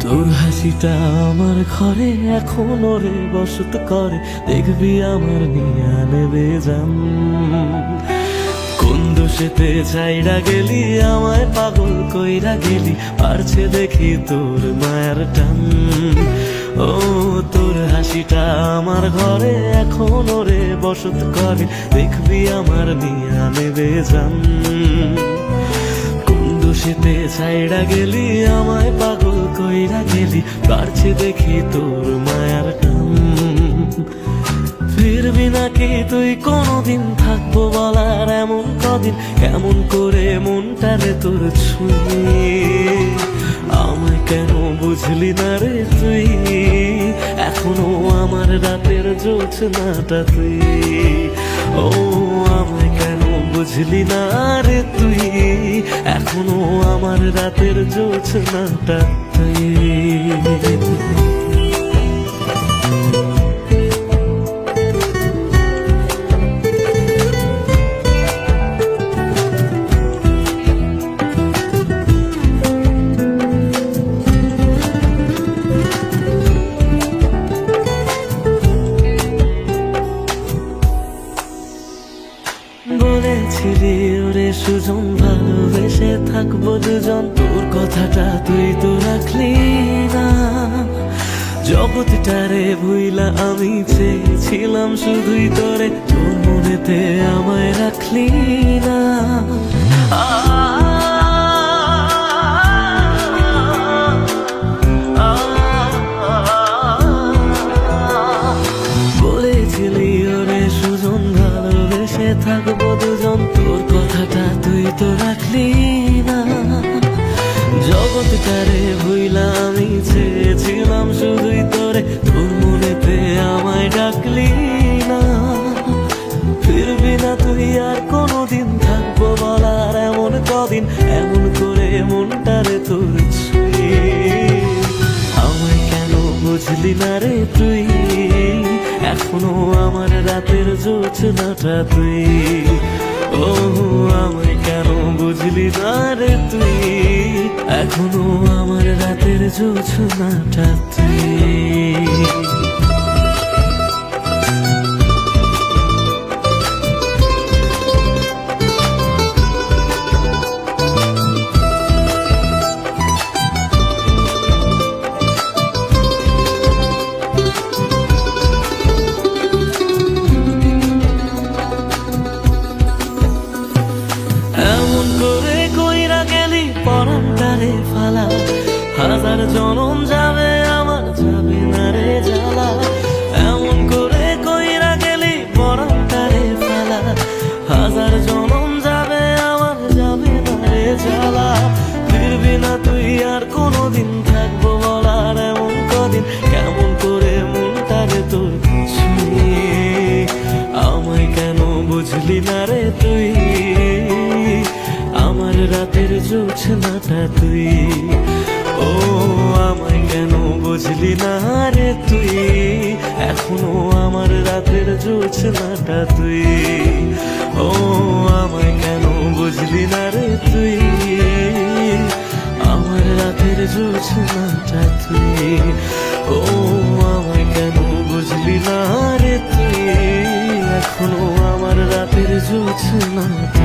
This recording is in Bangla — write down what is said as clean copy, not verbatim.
তোর হাসিটা আমার ঘরে এখনো রে বসত করে, দেখবি আমার নিয়া নেবে জান। কোন দোষেতে চাইরা গেলি আমায় পাগল কইরা গেলি, পারছে দেখি তোর মায়ার টান। ও তোর হাসিটা আমার ঘরে এখনো রে বসত করে, দেখবি আমার নিয়া নেবে জান। দোষেতে ছাইড়া গেলি আমায় পাগল কইরা গেলি, পারছে দেখি তোর মায়ার টান। ফিরবি নাকি তুই কোনদিন, থাকবো বলার এমন কদিন, কেমন করে মনটারে তোর ছুঁয়ে। আমায় কেন বুঝলি না রে তুই, এখনো আমার রাতের জ্যোৎস্নাটা তুই। ও আমায় কেন বুঝলি না রে তুই, এখনো আমার রাতের জ্যোৎস্নাটা তুই। বলেছিলি ওরে সুজন ভালোবেসে থাকবো দুজন, তোর কথাটা তুই তো রাখলি না। জগৎটারে ভুইলা আমি চেয়েছিলাম শুধুই তোরে, তোর মনেতে আমায় রাখলি না। বলেছিলি ওরে সুজন ভালোবেসে থাকবো দুজন, তোর কথাটা তুই তো রাখলি না। জগৎটারে ভুইলা আমি চেয়েছিলাম শুধুই তোরে, তোর মনেতে আমায় ডাকলি না। ফিরবি না তুই আর কোনদিন, থাকবো বলার এমন কদিন, এমন করে মনটারে তোর ছুঁয়ে। আমায় কেন বুঝলি না রে তুই, এখনো আমার রাতের জ্যোৎস্নাটা তুই। ও আমায় কেন বুঝলি না রে তুই, এখনো আমার রাতের জ্যোৎস্নাটা তুই। পরানটারে ফালা, হাজার জনম যাবে আমার যাবে না রে জ্বালা। এমন করে কইরা গেলি পরানটারে ফালা, হাজার জনম যাবে আমার যাবে না রে জ্বালা। ফিরবি না তুই আর কোনদিন, থাকবো বলার এমন কদিন, কেমন করে মনটারে তোর ছুঁয়ে। আমায় কেন বুঝলি না রে তুই, আমার রাতের জ্যোৎস্নাটা তুই। ও আমায় কেন বুঝলি না রে তুই, এখনো আমার রাতের জ্যোৎস্নাটা তুই। ও আমায় কেন বুঝলি না রে তুই, আমার রাতের জ্যোৎস্নাটা তুই। ও আমায় কেন বুঝলি না রে তুই, এখনো আমার রাতের জ্যোৎস্নাটা